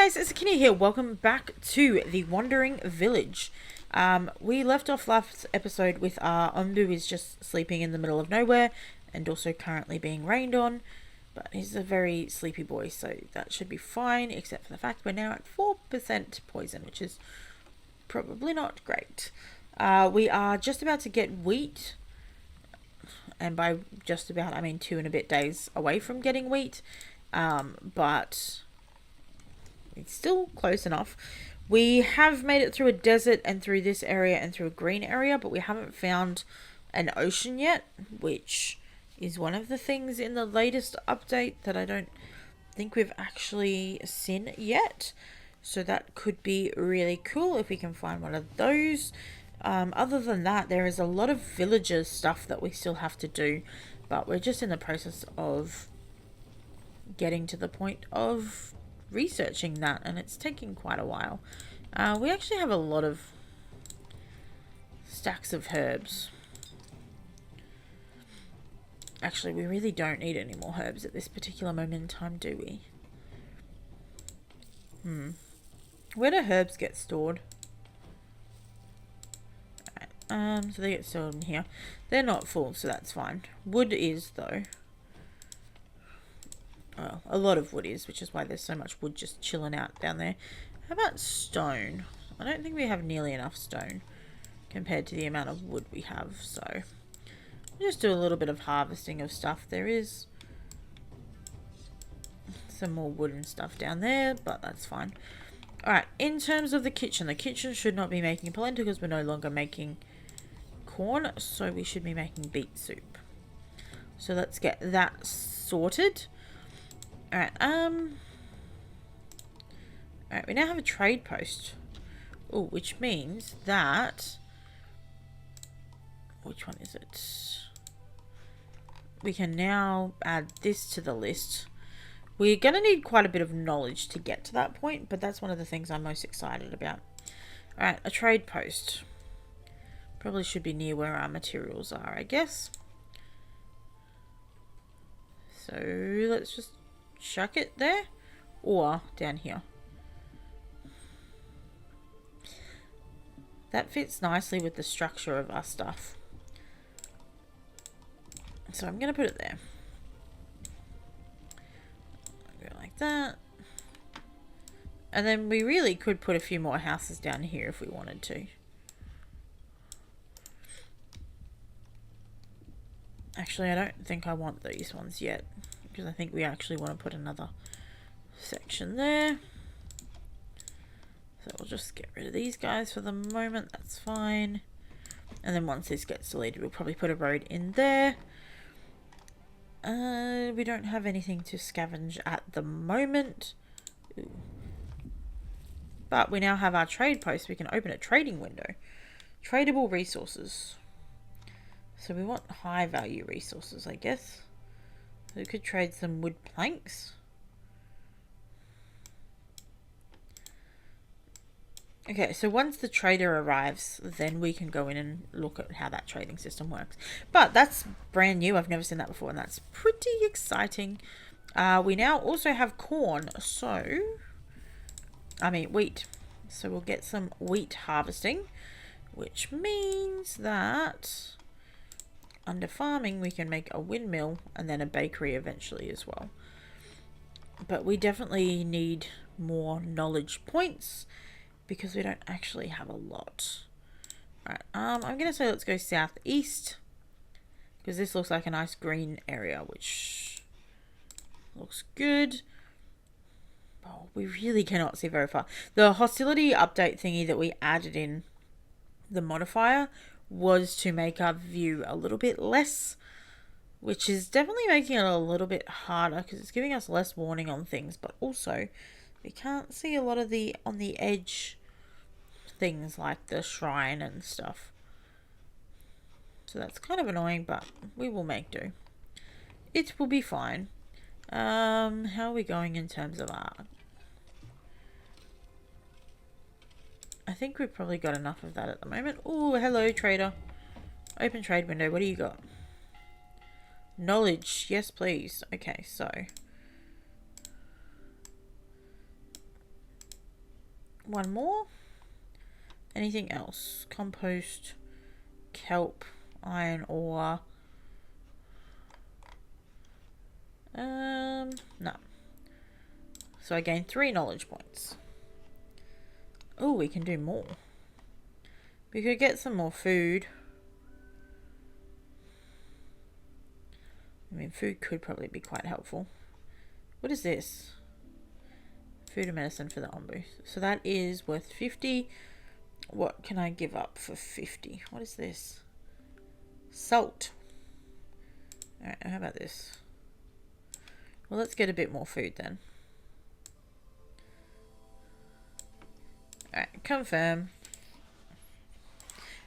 guys, it's Akinea here. Welcome back to the Wandering Village. We left off last episode with Ombu is just sleeping in the middle of nowhere and also currently being rained on. But he's a very sleepy boy, so that should be fine, except for the fact we're now at 4% poison, which is probably not great. We are just about to get wheat, and by just about I mean 2 and a bit days away from getting wheat, but it's still close enough. We have made it through a desert and through this area and through a green area, but we haven't found an ocean yet, which is one of the things in the latest update that I don't think we've actually seen yet. So that could be really cool if we can find one of those. Other than that, there is a lot of villager stuff that we still have to do, but we're just in the process of getting to the point of researching that, and it's taking quite a while. We actually have a lot of stacks of herbs. Actually, we really don't need any more herbs at this particular moment in time, do we? Where do herbs get stored? Alright, so they get stored in here. They're not full, so that's fine. Wood is, though. Well, a lot of wood is, which is why there's so much wood just chilling out down there. How about stone? I don't think we have nearly enough stone compared to the amount of wood we have, so we'll just do a little bit of harvesting of stuff. There is some more wooden stuff down there, but that's fine. Alright, in terms of the kitchen should not be making polenta because we're no longer making corn, so we should be making beet soup. So let's get that sorted. Alright, we now have a trade post. Oh, which means that... Which one is it? We can now add this to the list. We're going to need quite a bit of knowledge to get to that point, but that's one of the things I'm most excited about. Alright, a trade post. Probably should be near where our materials are, I guess. So, let's just chuck it there, or down here. That fits nicely with the structure of our stuff. So I'm going to put it there. Go like that. And then we really could put a few more houses down here if we wanted to. Actually, I don't think I want these ones yet, because I think we actually want to put another section there. So we'll just get rid of these guys for the moment. That's fine. And then once this gets deleted, we'll probably put a road in there. We don't have anything to scavenge at the moment. Ooh. But we now have our trade post. We can open a trading window. Tradable resources. So we want high value resources, I guess. So we could trade some wood planks. Okay, so once the trader arrives, then we can go in and look at how that trading system works. But that's brand new. I've never seen that before, and that's pretty exciting. We now also have corn, wheat. So we'll get some wheat harvesting, which means that under farming we can make a windmill and then a bakery eventually as well. But we definitely need more knowledge points, because we don't actually have a lot. Alright, I'm going to say let's go southeast, because this looks like a nice green area, which looks good. Oh, we really cannot see very far. The hostility update thingy that we added in the modifier was to make our view a little bit less, which is definitely making it a little bit harder, because it's giving us less warning on things, but also we can't see a lot of the on the edge things like the shrine and stuff. So that's kind of annoying, but we will make do. It will be fine. How are we going in terms of art? I think we've probably got enough of that at the moment. Oh, hello, trader. Open trade window. What do you got? Knowledge. Yes, please. Okay, so one more. Anything else? Compost, kelp, iron ore. No. So I gained 3 knowledge points. Oh, we can do more. We could get some more food. I mean, food could probably be quite helpful. What is this? Food and medicine for the ombu. So that is worth 50. What can I give up for 50? What is this? Salt. Alright, how about this? Well, let's get a bit more food then. Alright, confirm.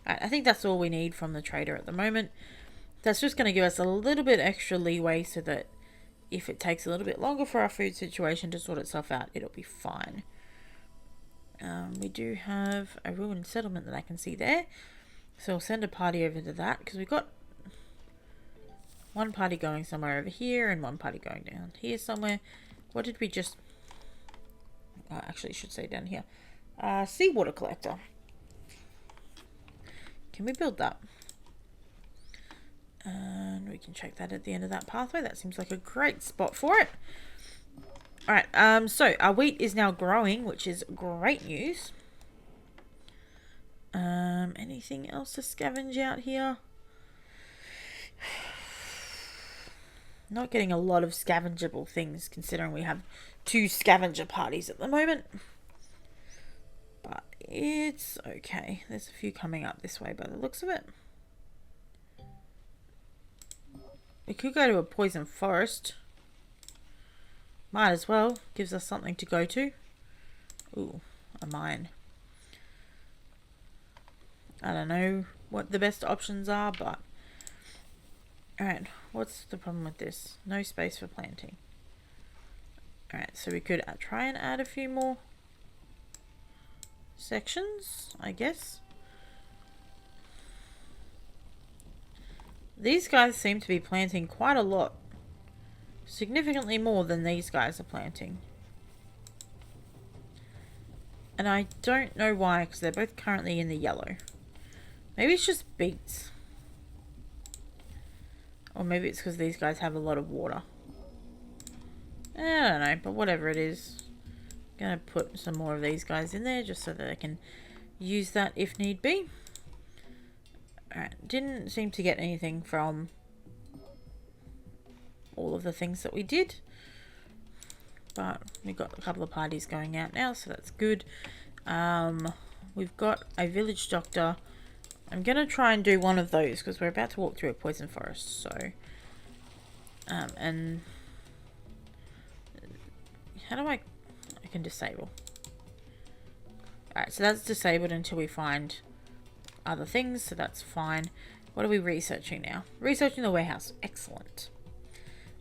Alright, I think that's all we need from the trader at the moment. That's just going to give us a little bit extra leeway so that if it takes a little bit longer for our food situation to sort itself out, it'll be fine. We do have a ruined settlement that I can see there. So I'll send a party over to that because we've got one party going somewhere over here and one party going down here somewhere. What did we just... actually, I should say down here. Seawater collector. Can we build that? And we can check that at the end of that pathway. That seems like a great spot for it. Alright, so our wheat is now growing, which is great news. Anything else to scavenge out here? Not getting a lot of scavengeable things, considering we have 2 scavenger parties at the moment. But it's okay. There's a few coming up this way by the looks of it. We could go to a poison forest. Might as well. Gives us something to go to. Ooh, a mine. I don't know what the best options are, but... Alright, what's the problem with this? No space for planting. Alright, so we could try and add a few more sections, I guess. These guys seem to be planting quite a lot. Significantly more than these guys are planting. And I don't know why, because they're both currently in the yellow. Maybe it's just beets. Or maybe it's because these guys have a lot of water. I don't know, but whatever it is. I'm going to put some more of these guys in there just so that I can use that if need be. Alright, didn't seem to get anything from all of the things that we did. But we've got a couple of parties going out now, so that's good. We've got a village doctor. I'm going to try and do one of those because we're about to walk through a poison forest. So, and how do I can disable. Alright, so that's disabled until we find other things, so that's fine. What are we researching now? Researching the warehouse. Excellent.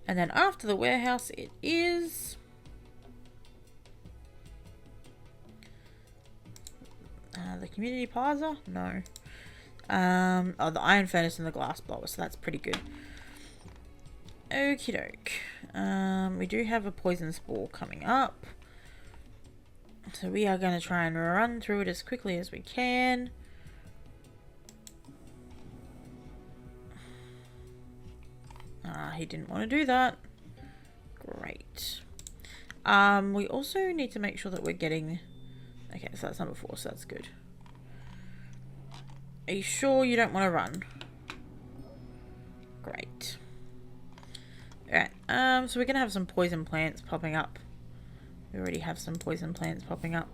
And then after the warehouse, it is... the community plaza? No. Oh, the iron furnace and the glass blower, so that's pretty good. Okie doke. We do have a poison spore coming up. So we are going to try and run through it as quickly as we can. He didn't want to do that. Great. We also need to make sure that we're getting... Okay, so that's number 4, so that's good. Are you sure you don't want to run? Great. Alright, so we're going to have some poison plants popping up. We already have some poison plants popping up.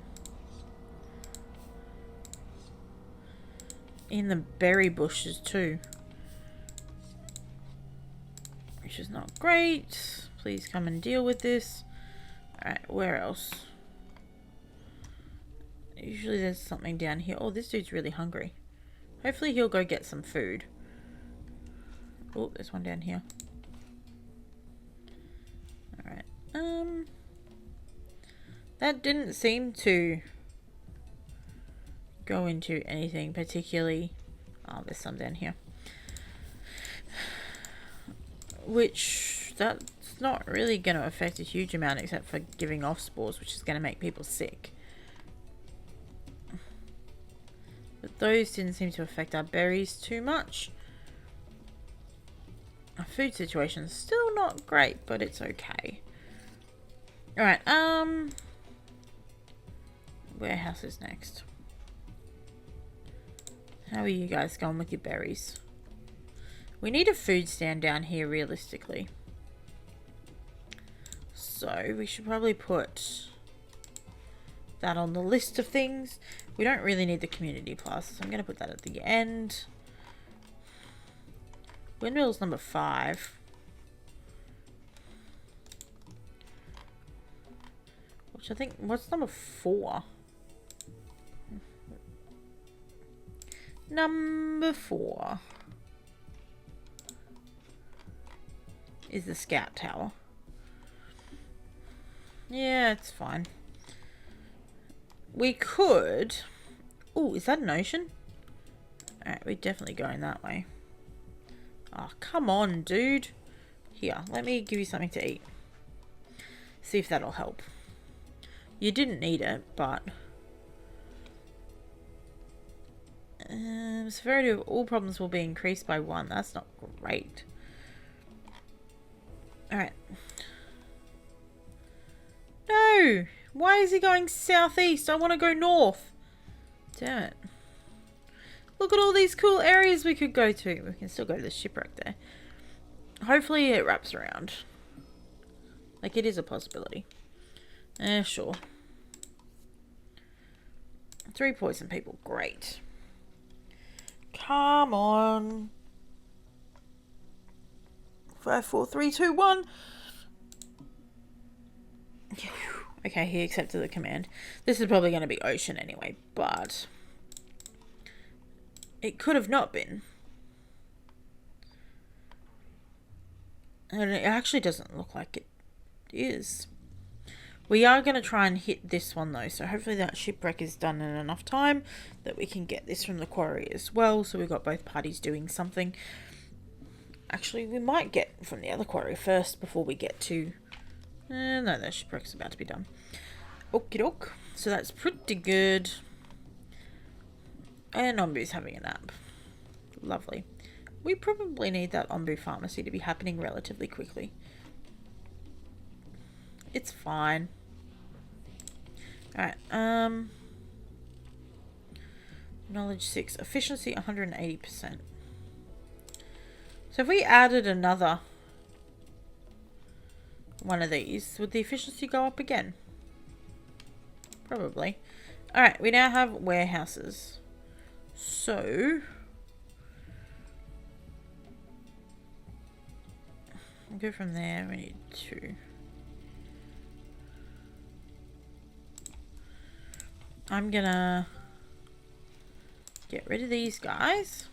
In the berry bushes too. Which is not great. Please come and deal with this. Alright, where else? Usually there's something down here. Oh, this dude's really hungry. Hopefully he'll go get some food. Oh, there's one down here. Alright. That didn't seem to go into anything particularly... Oh, there's some down here. Which, that's not really going to affect a huge amount except for giving off spores, which is going to make people sick. But those didn't seem to affect our berries too much. Our food situation's still not great, but it's okay. Alright, warehouse is next. How are you guys going with your berries? We need a food stand down here realistically. So we should probably put that on the list of things. We don't really need the community plus, so I'm going to put that at the end. Windmill's number 5. Which I think, what's number 4? Number 4 is the scout tower. Yeah, it's fine. We could... Oh, is that an ocean? Alright, we're definitely going that way. Oh, come on, dude. Here, let me give you something to eat. See if that'll help. You didn't need it, but... severity of all problems will be increased by 1. That's not great. Alright. No! Why is he going southeast? I want to go north. Damn it. Look at all these cool areas we could go to. We can still go to the shipwreck there. Hopefully it wraps around. Like, it is a possibility. Sure. 3 poison people. Great. Come on. 5, 4, 3, 2, 1. Okay, he accepted the command. This is probably going to be ocean anyway, but it could have not been. And it actually doesn't look like it is. We are going to try and hit this one though, so hopefully that shipwreck is done in enough time that we can get this from the quarry as well, so we've got both parties doing something. Actually, we might get from the other quarry first before we get to... no, that shipwreck's about to be done. Okie doke. So that's pretty good. And Ombu's having a nap. Lovely. We probably need that Ombu pharmacy to be happening relatively quickly. It's fine. Alright, knowledge 6. Efficiency 180%. So if we added another one of these, would the efficiency go up again? Probably. Alright, we now have warehouses. So we'll go from there. We need 2. I'm gonna get rid of these guys.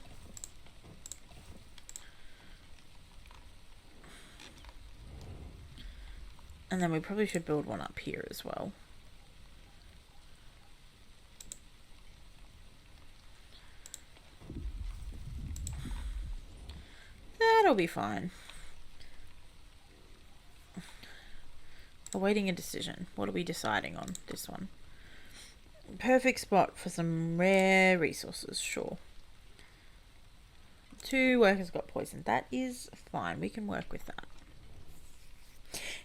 And then we probably should build one up here as well. That'll be fine. Awaiting a decision. What are we deciding on this one? Perfect spot for some rare resources, sure. 2 workers got poisoned. That is fine. We can work with that.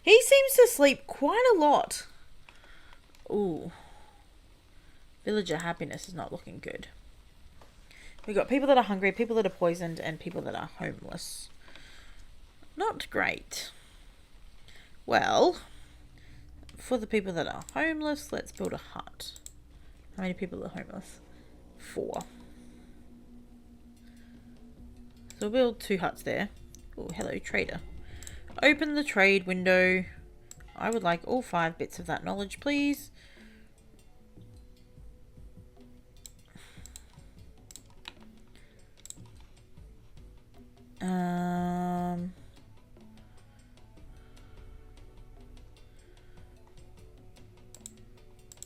He seems to sleep quite a lot. Ooh. Villager happiness is not looking good. We've got people that are hungry, people that are poisoned, and people that are homeless. Not great. Well, for the people that are homeless, let's build a hut. How many people are homeless? 4. So we'll build 2 huts there. Oh, hello, trader. Open the trade window. I would like all 5 bits of that knowledge, please.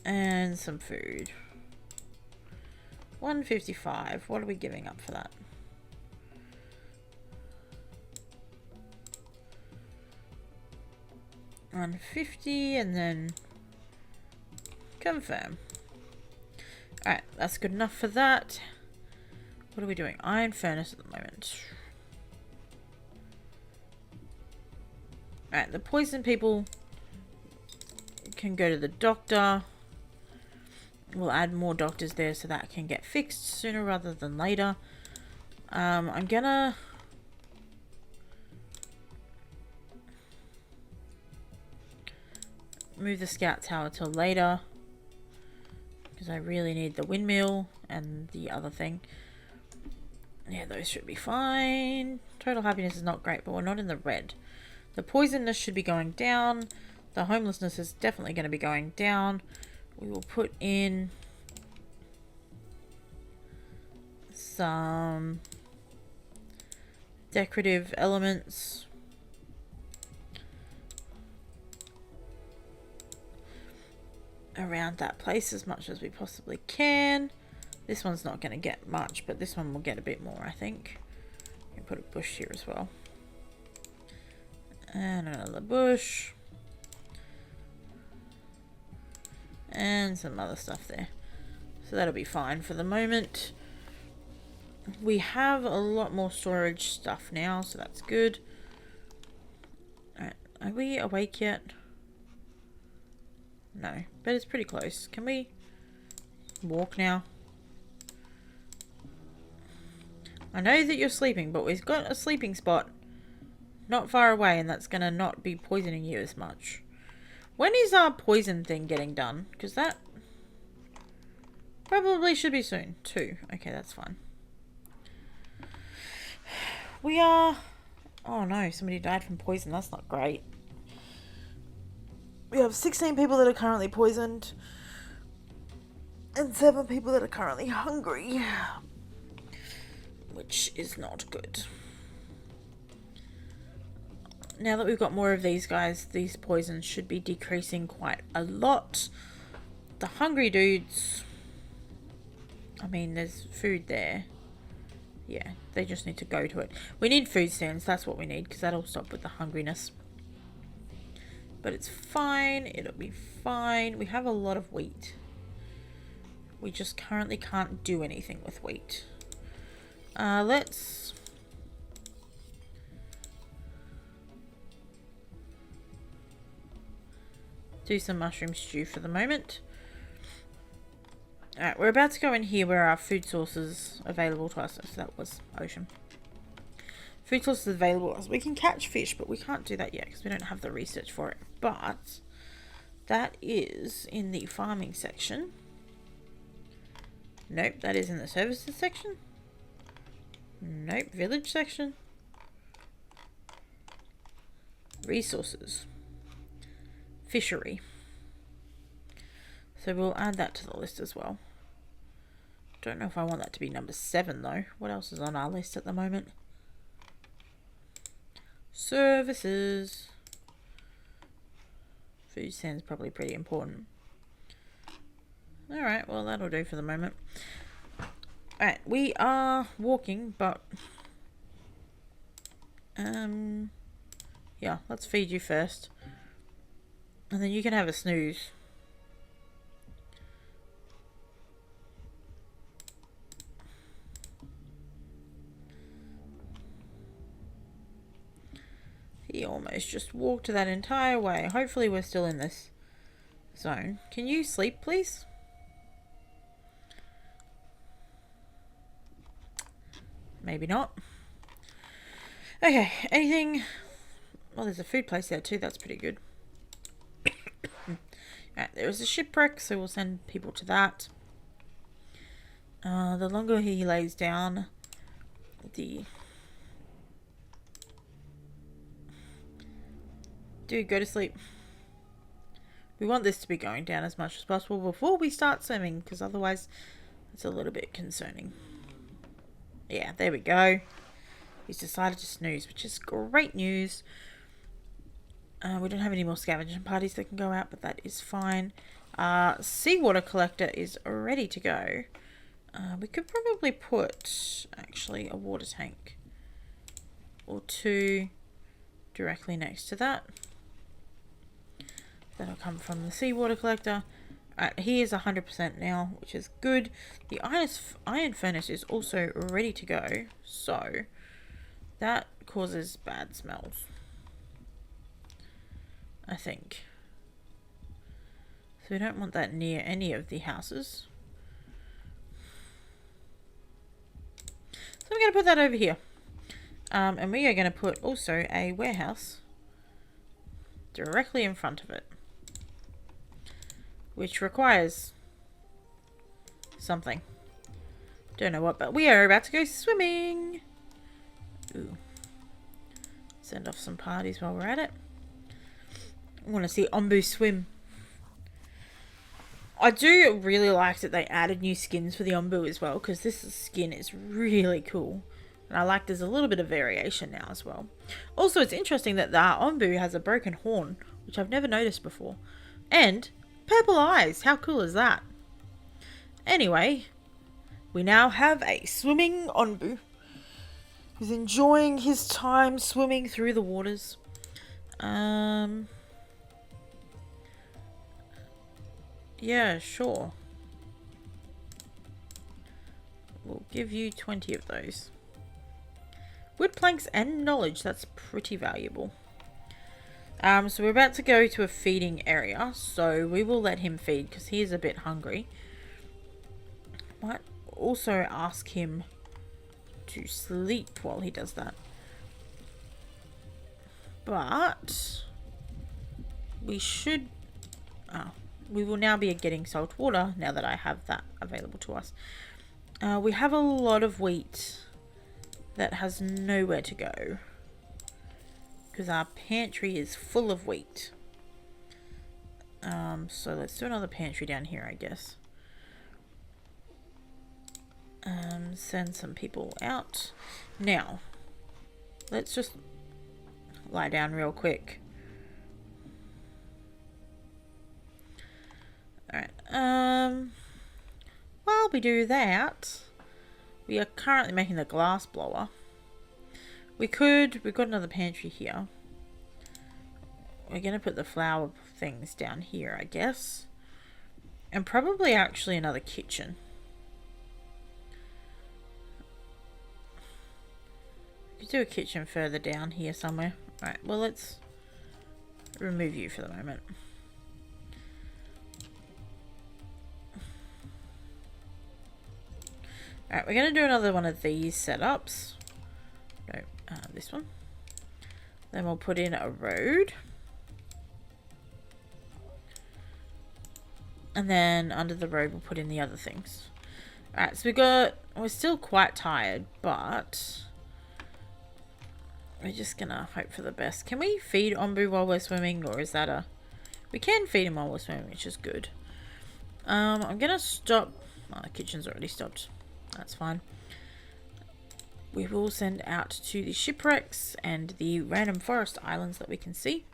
And some food. 155. What are we giving up for that? $150 and then confirm. Alright, that's good enough for that. What are we doing? Iron furnace at the moment. Alright, the poison people can go to the doctor. We'll add more doctors there so that can get fixed sooner rather than later. I'm gonna move the scout tower till later because I really need the windmill and the other thing. Yeah, those should be fine. Total happiness is not great, but we're not in the red. The poisonness should be going down. The homelessness is definitely going to be going down. We will put in some decorative elements. Around that place as much as we possibly can. This one's not going to get much, but this one will get a bit more, I think. You can put a bush here as well. And another bush. And some other stuff there. So that'll be fine for the moment. We have a lot more storage stuff now, so that's good. Alright, are we awake yet? No, but it's pretty close. Can we walk now? I know that you're sleeping, but we've got a sleeping spot not far away, and that's going to not be poisoning you as much. When is our poison thing getting done? Because that probably should be soon, too. Okay, that's fine. We are... Oh no, somebody died from poison. That's not great. We have 16 people that are currently poisoned. And 7 people that are currently hungry. Which is not good. Now that we've got more of these guys, these poisons should be decreasing quite a lot. The hungry dudes... I mean, there's food there. Yeah, they just need to go to it. We need food stands, that's what we need, because that'll stop with the hungriness. But it's fine, it'll be fine. We have a lot of wheat. We just currently can't do anything with wheat. Let's... do some mushroom stew for the moment. Alright, we're about to go in here where our food sources available to us. So that was ocean. Food sources available to us. We can catch fish, but we can't do that yet because we don't have the research for it. But that is in the farming section. Nope, that is in the services section. Nope, village section. Resources. Fishery. So we'll add that to the list as well. Don't know if I want that to be number 7 though. What else is on our list at the moment? Services. Food stands probably pretty important. Alright, well that'll do for the moment. Alright, we are walking, but... yeah, let's feed you first. And then you can have a snooze. He almost just walked that entire way. Hopefully we're still in this zone. Can you sleep, please? Maybe not. Okay, anything... Well, there's a food place there too. That's pretty good. Alright, there is a shipwreck, so we'll send people to that. The longer he lays down, the... Dude, go to sleep. We want this to be going down as much as possible before we start swimming, because otherwise it's a little bit concerning. Yeah, there we go. He's decided to snooze, which is great news. We don't have any more scavenging parties that can go out, but that is fine. Seawater collector is ready to go. We could probably put, actually, a water tank or 2 directly next to that. That'll come from the seawater collector. Alright, he is 100% now, which is good. The iron furnace is also ready to go, so that causes bad smells, I think. So we don't want that near any of the houses. So we're going to put that over here. And we are going to put also a warehouse directly in front of it, which requires something. Don't know what, but we are about to go swimming. Ooh. Send off some parties while we're at it. I want to see Ombu swim. I do really like that they added new skins for the Ombu as well, because this skin is really cool. And I like there's a little bit of variation now as well. Also, it's interesting that the Ombu has a broken horn, which I've never noticed before. And purple eyes. How cool is that? Anyway, we now have a swimming Ombu. He's enjoying his time swimming through the waters. Yeah, sure. We'll give you 20 of those. Wood planks and knowledge, that's pretty valuable. So we're about to go to a feeding area, so we will let him feed because he is a bit hungry. Might also ask him to sleep while he does that. But we should... we will now be getting salt water now that I have that available to us. We have a lot of wheat that has nowhere to go because our pantry is full of wheat. So let's do another pantry down here, I guess. Send some people out. Now, let's just lie down real quick. Alright, while we do that, we are currently making the glass blower. We've got another pantry here. We're going to put the flour things down here, I guess. And probably actually another kitchen. We could do a kitchen further down here somewhere. Alright, well let's remove you for the moment. Alright, we're going to do another one of these setups. No, this one. Then we'll put in a road. And then under the road we'll put in the other things. Alright, so we're still quite tired, but we're just gonna hope for the best. Can we feed Ombu while we're swimming, or is that a... We can feed him while we're swimming, which is good. I'm gonna stop... Oh, the kitchen's already stopped. That's fine. We will send out to the shipwrecks and the random forest islands that we can see.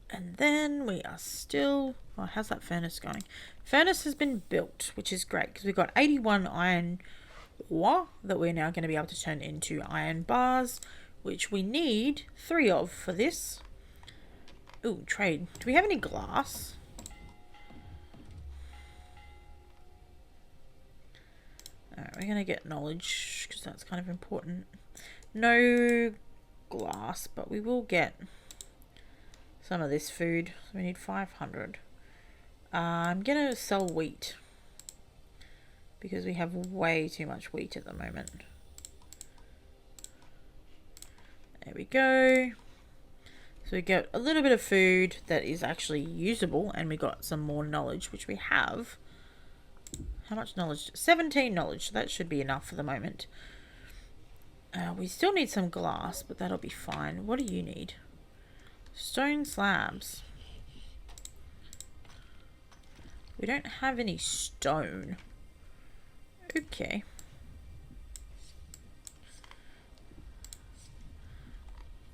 And then we are still... Oh, how's that furnace going? Furnace has been built, which is great because we've got 81 iron ore that we're now going to be able to turn into iron bars, which we need 3 of for this. Ooh, trade. Do we have any glass? Alright, we're going to get knowledge because that's kind of important. No glass, but we will get some of this food. So we need 500. I'm going to sell wheat because we have way too much wheat at the moment. There we go. So we get a little bit of food that is actually usable, and we got some more knowledge, which we have. How much knowledge? 17 knowledge. So that should be enough for the moment. We still need some glass, but that'll be fine. What do you need? Stone slabs. We don't have any stone. Okay.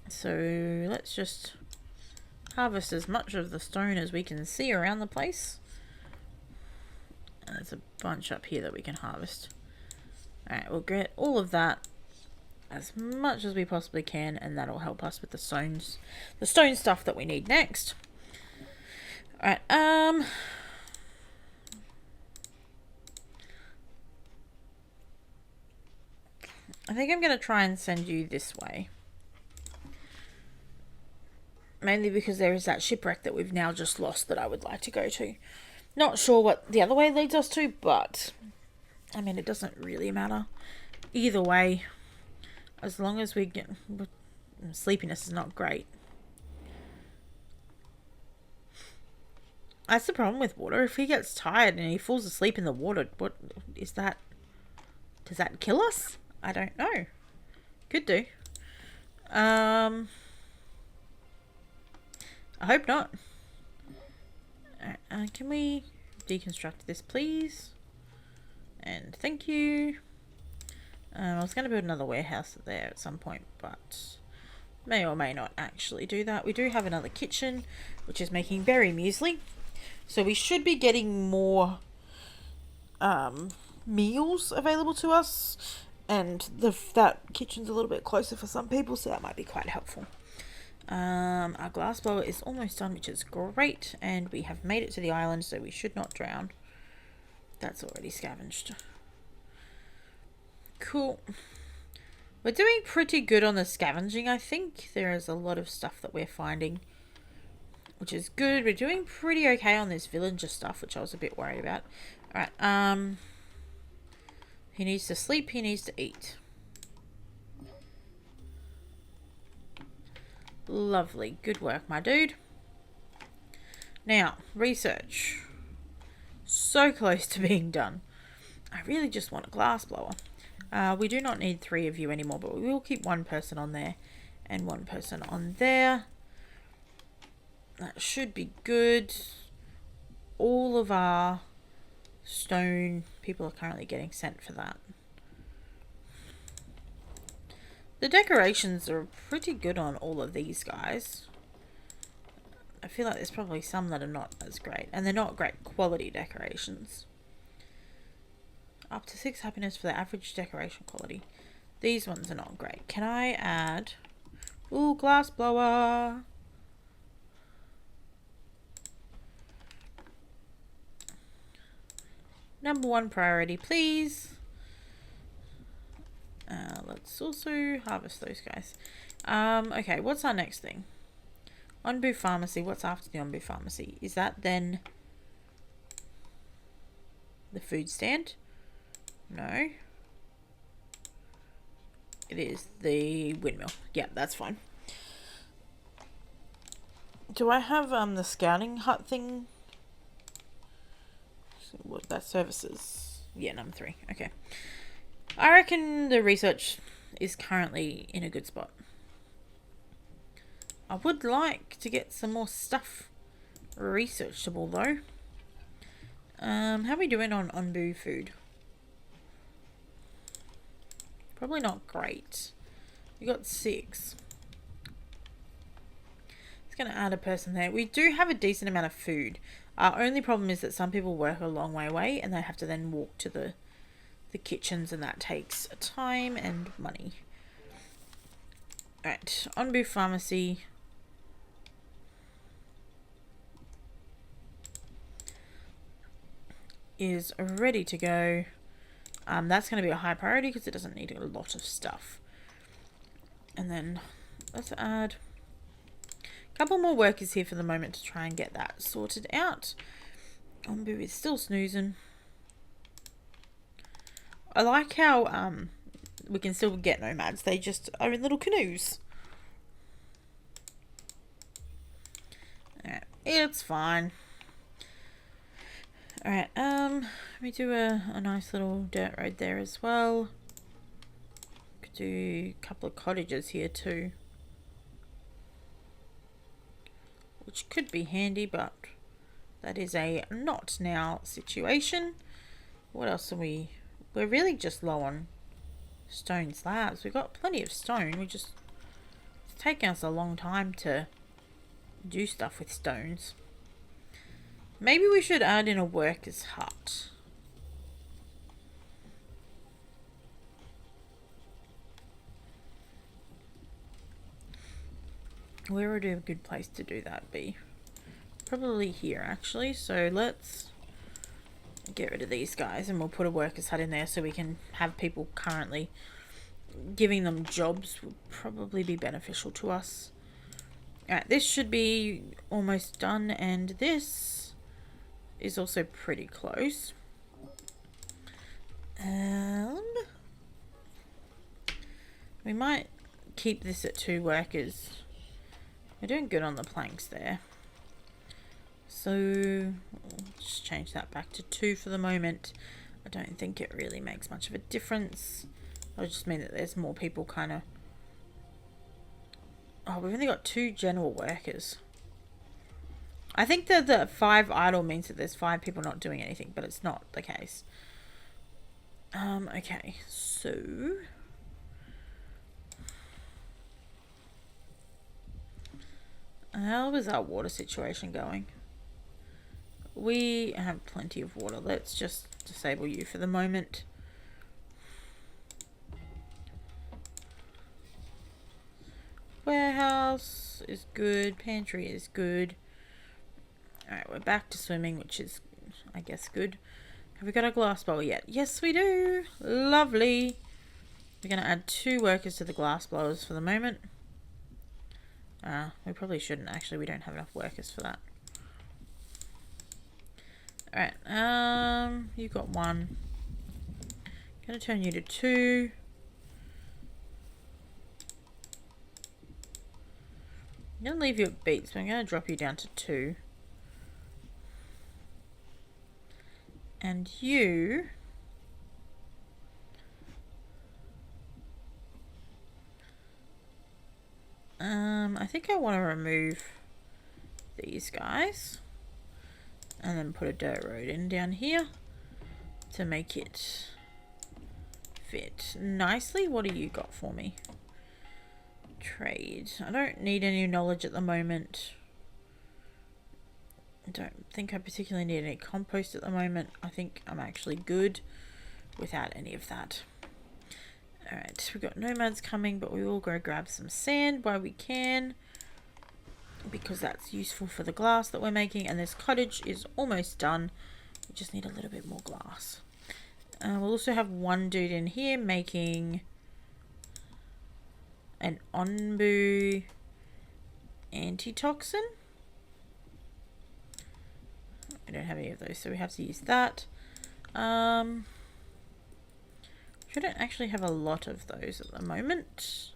So let's just harvest as much of the stone as we can see around the place. And there's a bunch up here that we can harvest. Alright, we'll get all of that as much as we possibly can, and that'll help us with the stone stuff that we need next. Alright, I think I'm going to try and send you this way. Mainly because there is that shipwreck that we've now just lost that I would like to go to. Not sure what the other way leads us to, but I mean, it doesn't really matter. Either way, as long as we get... Sleepiness is not great. That's the problem with water. If he gets tired and he falls asleep in the water, what is that? Does that kill us? I don't know. Could do. I hope not. Can we deconstruct this, please? And thank you. I was going to build another warehouse there at some point, but may or may not actually do that. We do have another kitchen, which is making berry muesli. So we should be getting more meals available to us. And that kitchen's a little bit closer for some people, so that might be quite helpful. Our glass blower is almost done, which is great. And we have made it to the island, so we should not drown. That's already scavenged. Cool. We're doing pretty good on the scavenging, I think. There is a lot of stuff that we're finding, which is good. We're doing pretty okay on this villager stuff, which I was a bit worried about. Alright, he needs to sleep, he needs to eat. Lovely. Good work, my dude. Now, research. So close to being done. I really just want a glass blower. We do not need 3 of you anymore, but we will keep 1 person on there and 1 person on there. That should be good. All of our stone people are currently getting sent for that. The decorations are pretty good on all of these guys. I feel like there's probably some that are not as great, and they're not great quality decorations. Up to 6 happiness for the average decoration quality. These ones are not great. Can I add... Ooh, glass blower. Number 1 priority, please. Let's also harvest those guys. Okay, what's our next thing? Onbu Pharmacy. What's after the Onbu Pharmacy? Is that then the food stand? No. It is the windmill. Yeah, that's fine. Do I have the scouting hut thing? What that services? Yeah, number 3. Okay. I reckon the research is currently in a good spot. I would like to get some more stuff researchable though. How are we doing on Onbu food? Probably not great. We got 6. It's going to add a person there. We do have a decent amount of food. Our only problem is that some people work a long way away and they have to then walk to the kitchens, and that takes time and money. Alright, Onbu Pharmacy. Is ready to go. That's going to be a high priority because it doesn't need a lot of stuff. And then let's add a couple more workers here for the moment to try and get that sorted out. Onbu is still snoozing. I like how we can still get nomads. They just are in little canoes. Alright, it's fine. Alright, we do a nice little dirt road there as well. Could do a couple of cottages here too, which could be handy, but that is a not now situation. What else are we... We're really just low on stone slabs. We've got plenty of stone. It's taking us a long time to do stuff with stones. Maybe we should add in a worker's hut. Where would a good place to do that be? probably here actually. So let's get rid of these guys and we'll put a workers hut in there so we can have people currently. Giving them jobs would probably be beneficial to us. Alright, this should be almost done, and this is also pretty close. We might keep this at 2 workers. We're doing good on the planks there. So, just change that back to 2 for the moment. I don't think it really makes much of a difference. It'll just mean that there's more people kind of... Oh, we've only got 2 general workers. I think that the 5 idle means that there's 5 people not doing anything, but it's not the case. Okay, so... How is our water situation going? We have plenty of water. Let's just disable you for the moment. Warehouse is good. Pantry is good. Alright, we're back to swimming, which is, I guess, good. Have we got a glass blower yet? Yes, we do. Lovely. We're going to add 2 workers to the glass blowers for the moment. We probably shouldn't. Actually, we don't have enough workers for that. Alright, you've got 1. Gonna turn you to 2. I'm gonna leave you at beats, but I'm gonna drop you down to 2. And you... I think I want to remove these guys and then put a dirt road in down here to make it fit nicely. What do you got for me? Trade. I don't need any knowledge at the moment. I don't think I particularly need any compost at the moment. I think I'm actually good without any of that. Alright, we've got nomads coming, but we will go grab some sand while we can, because that's useful for the glass that we're making. And this cottage is almost done. We just need a little bit more glass. We'll also have 1 dude in here making an onbu antitoxin. We don't have any of those, so we have to use that. We don't actually have a lot of those at the moment,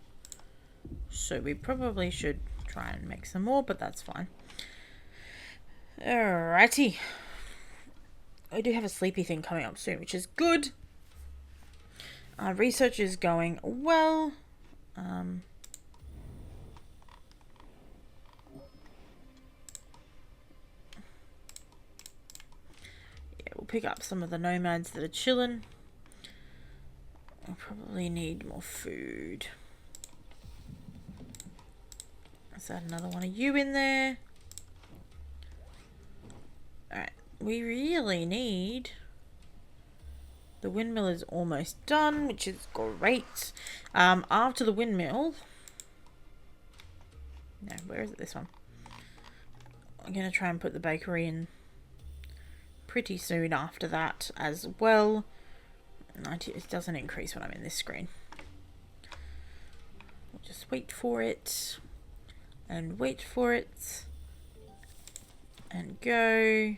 so we probably should try and make some more, but that's fine. Alrighty. I do have a sleepy thing coming up soon, which is good. Research is going well. Yeah, we'll pick up some of the nomads that are chilling. We'll probably need more food. Let's add another one of you in there. Alright, we really need... The windmill is almost done, which is great. After the windmill... No, where is it? This one. I'm going to try and put the bakery in pretty soon after that as well. It doesn't increase when I'm in this screen. We'll just wait for it. And wait for it. And go.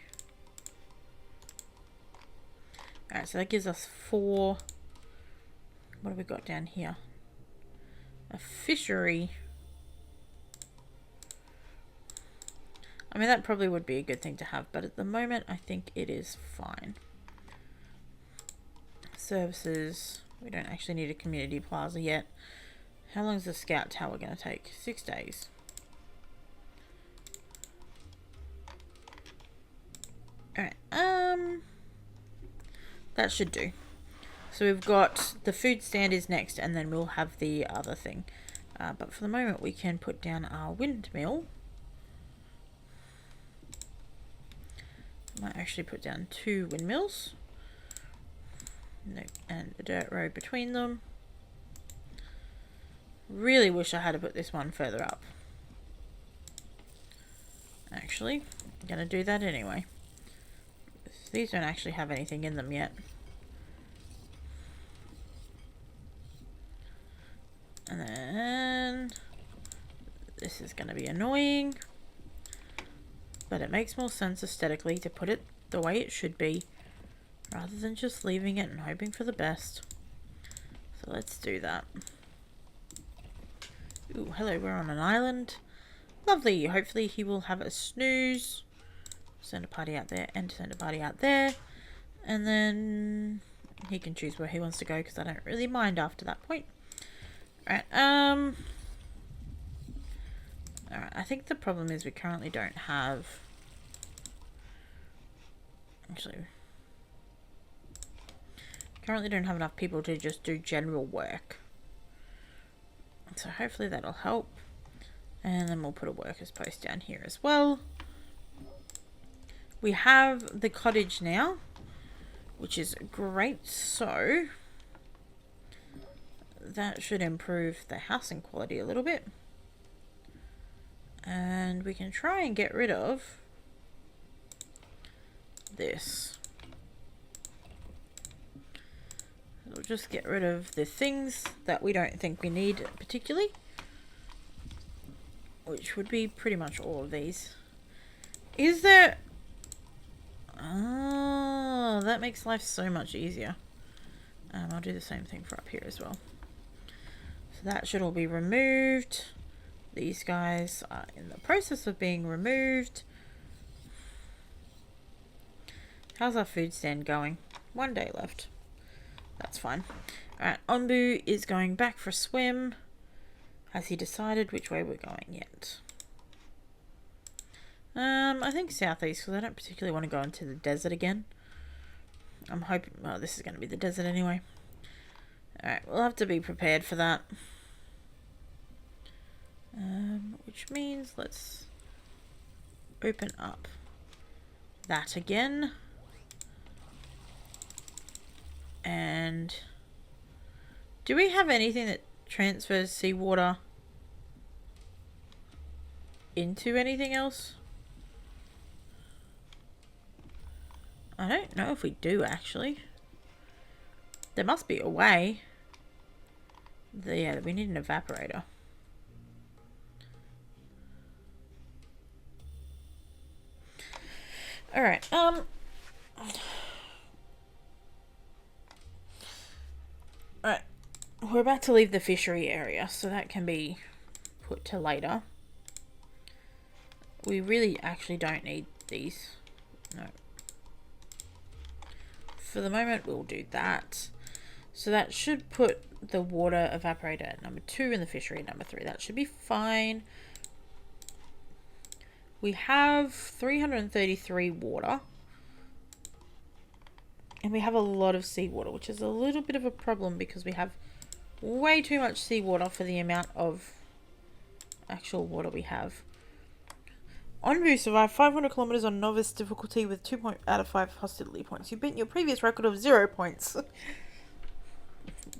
Alright, so that gives us 4. What have we got down here? A fishery. I mean, that probably would be a good thing to have, but at the moment, I think it is fine. Services. We don't actually need a community plaza yet. How long is the scout tower going to take? 6 days. Alright, that should do. So we've got the food stand is next, and then we'll have the other thing. But for the moment, we can put down our windmill. Might actually put down 2 windmills. No, and the dirt road between them. Really wish I had to put this one further up. Actually, I'm going to do that anyway. These don't actually have anything in them yet. And then this is going to be annoying, but it makes more sense aesthetically to put it the way it should be rather than just leaving it and hoping for the best. So let's do that. Ooh, hello, we're on an island. Lovely. Hopefully he will have a snooze. Send a party out there and send a party out there. And then he can choose where he wants to go because I don't really mind after that point. Alright, alright, I think the problem is we currently don't have... Actually... Currently don't have enough people to just do general work. So hopefully that'll help. And then we'll put a workers post down here as well. We have the cottage now, which is great. So that should improve the housing quality a little bit. And we can try and get rid of this. We'll just get rid of the things that we don't think we need particularly, which would be pretty much all of these. Is there... Oh, that makes life so much easier. I'll do the same thing for up here as well. So that should all be removed. These guys are in the process of being removed. How's our food stand going? 1 day left. That's fine. Alright, Ombu is going back for a swim. Has he decided which way we're going yet? I think southeast because I don't particularly want to go into the desert again. I'm hoping... Well, this is going to be the desert anyway. Alright, we'll have to be prepared for that. Which means let's open up that again. And do we have anything that transfers seawater into anything else? I don't know if we do actually. There must be a way. Yeah, we need an evaporator. Alright, Alright, we're about to leave the fishery area, so that can be put to later. We really actually don't need these. No. For the moment, we'll do that. So that should put the water evaporator at number 2 and the fishery at number 3. That should be fine. We have 333 water. And we have a lot of seawater, which is a little bit of a problem because we have way too much seawater for the amount of actual water we have. Onbu survived 500 kilometers on novice difficulty with 2 out of 5 hostility points. You beat your previous record of 0 points.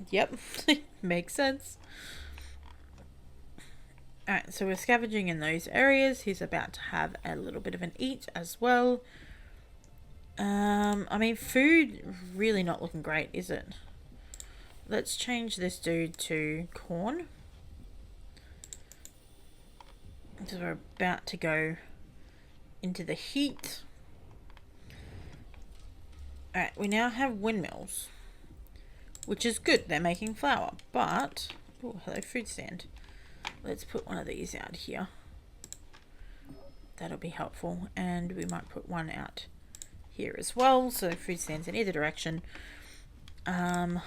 Yep, makes sense. Alright, so we're scavenging in those areas. He's about to have a little bit of an eat as well. I mean, food really not looking great, is it? Let's change this dude to corn. Because we're about to go into the heat. Alright, we now have windmills, which is good. They're making flour, but... Oh, hello, food stand. Let's put one of these out here. That'll be helpful. And we might put one out here as well, so food stands in either direction. Alright,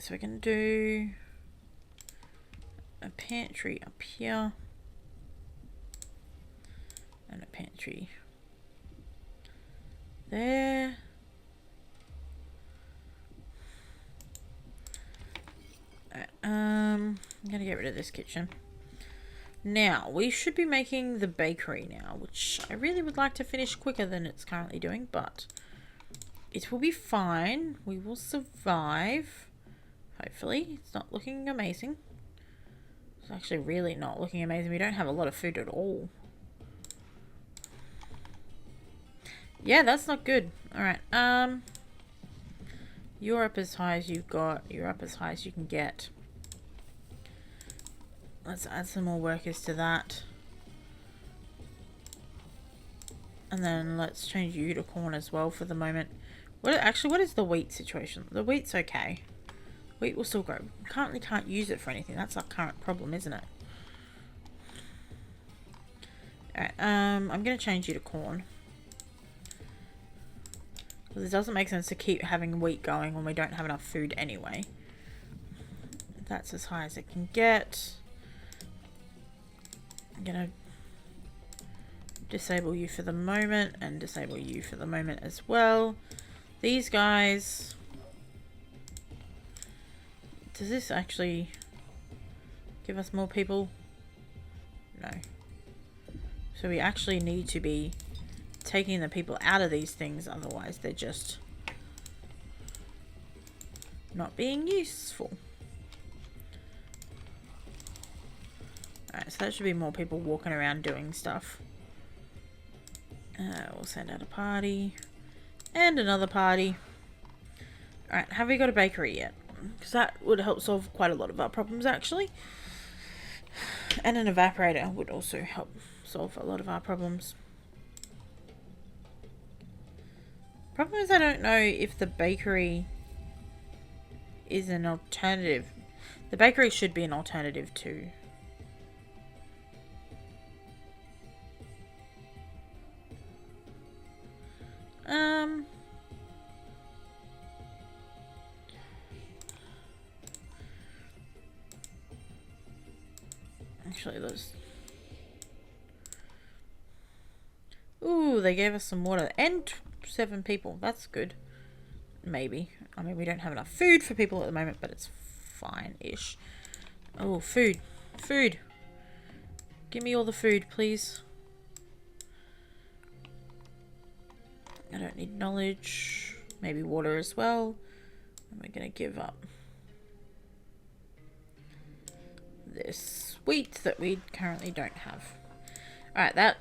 so we can do a pantry up here and a pantry there. Alright, I'm gonna get rid of this kitchen. Now, we should be making the bakery now, which I really would like to finish quicker than it's currently doing, but it will be fine. We will survive. Hopefully. It's not looking amazing. It's actually really not looking amazing. We don't have a lot of food at all. Yeah, that's not good. Alright, you're up as high as you've got. You're up as high as you can get. Let's add some more workers to that. And then let's change you to corn as well for the moment. What is the wheat situation? The wheat's okay. Wheat will still grow. Currently can't use it for anything. That's our current problem, isn't it? Alright, I'm going to change you to corn. Because it doesn't make sense to keep having wheat going when we don't have enough food anyway. That's as high as it can get. I'm going to disable you for the moment and disable you for the moment as well. These guys... Does this actually give us more people? No. So we actually need to be taking the people out of these things, otherwise they're just not being useful. Alright, so that should be more people walking around doing stuff. We'll send out a party. And another party. Alright, have we got a bakery yet? Because that would help solve quite a lot of our problems, actually. And an evaporator would also help solve a lot of our problems. Problem is, I don't know if the bakery is an alternative. The bakery should be an alternative too. Actually, those... Ooh, they gave us some water. And 7 people. That's good. Maybe. I mean, we don't have enough food for people at the moment, but it's fine-ish. Oh, food. Food. Give me all the food, please. I don't need knowledge. Maybe water as well. And we're going to give up this wheat that we currently don't have. Alright, that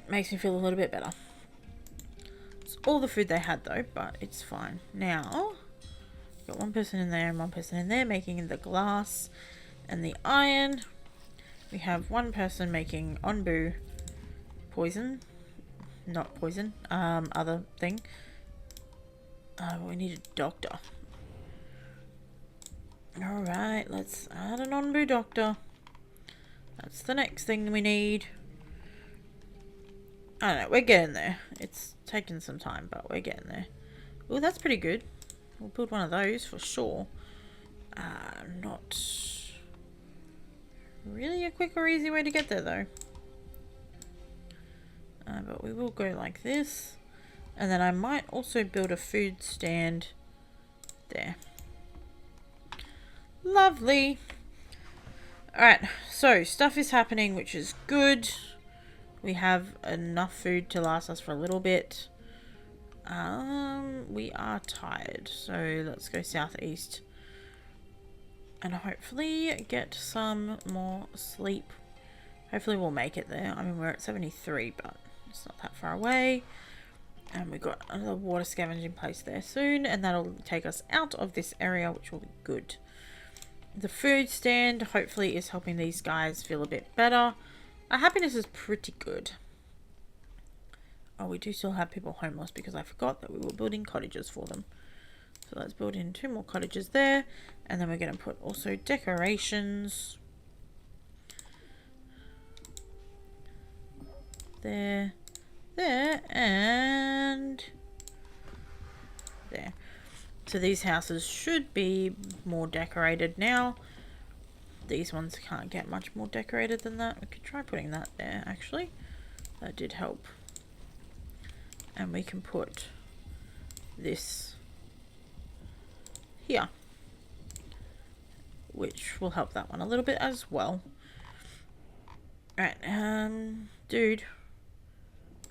makes me feel a little bit better. It's all the food they had though, but it's fine. Now, got one person in there and one person in there making the glass and the iron. We have one person making onbu poison. Not poison, other thing. We need a doctor. Alright, let's add an onbu doctor. That's the next thing we need. I don't know, we're getting there. It's taking some time, but we're getting there. Oh, that's pretty good. We'll build one of those for sure. Not really a quick or easy way to get there though. But we will go like this. And then I might also build a food stand there. Lovely. Alright, so stuff is happening, which is good. We have enough food to last us for a little bit. We are tired, so let's go southeast. And hopefully get some more sleep. Hopefully we'll make it there. I mean, we're at 73, but it's not that far away. And we've got another water scavenging place there soon, and that'll take us out of this area, which will be good. The food stand hopefully is helping these guys feel a bit better. Our happiness is pretty good. Oh, we do still have people homeless because I forgot that we were building cottages for them. So let's build in 2 more cottages there, and then we're going to put also decorations there, there, and there. So these houses should be more decorated now. These ones can't get much more decorated than that. We could try putting that there, actually. That did help. And we can put this here, which will help that one a little bit as well. Alright, dude.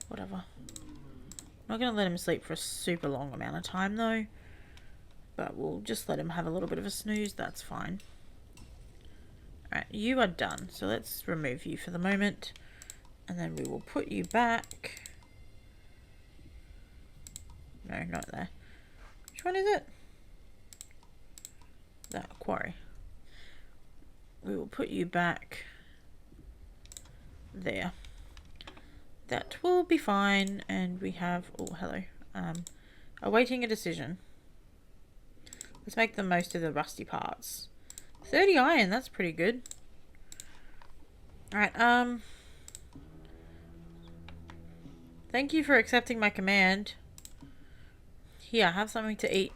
Whatever. I'm not going to let him sleep for a super long amount of time, though. But we'll just let him have a little bit of a snooze. That's fine. Alright, you are done. So let's remove you for the moment. And then we will put you back. No, not there. Which one is it? That quarry. We will put you back there. That will be fine. And we have... Oh, hello. Awaiting a decision. Let's make the most of the rusty parts. 30 iron, that's pretty good. Alright, thank you for accepting my command. Here, have something to eat.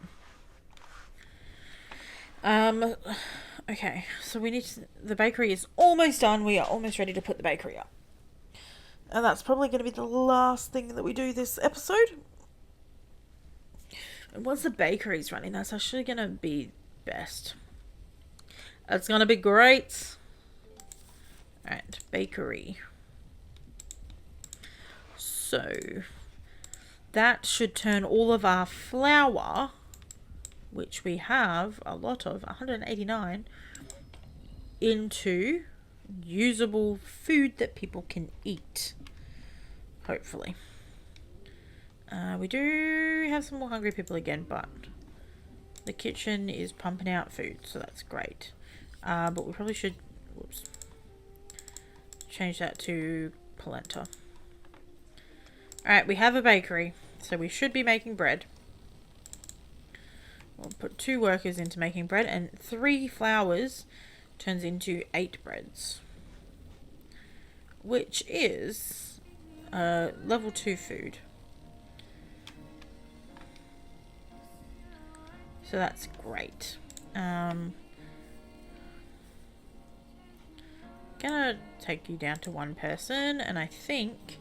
Okay, so we need to, the bakery is almost done. We are almost ready to put the bakery up. And that's probably going to be the last thing that we do this episode. And once the bakery's running, that's actually going to be best. It's going to be great. Alright, bakery. So, that should turn all of our flour, which we have a lot of, 189, into usable food that people can eat. Hopefully. We do have some more hungry people again, but the kitchen is pumping out food, so that's great. But we probably should, whoops, change that to polenta. Alright, we have a bakery, so we should be making bread. We'll put 2 workers into making bread, and 3 flours turns into 8 breads. Which is level 2 food. So that's great. Gonna take you down to 1 person, and I think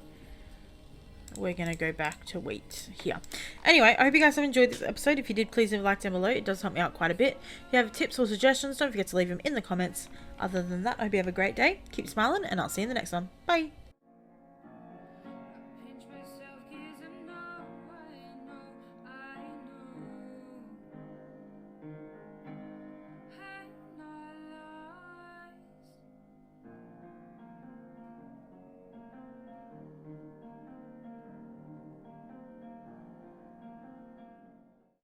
we're gonna go back to wheat here. Anyway, I hope you guys have enjoyed this episode. If you did, please leave a like down below. It does help me out quite a bit. If you have tips or suggestions, don't forget to leave them in the comments. Other than that, I hope you have a great day. Keep smiling, and I'll see you in the next one. Bye.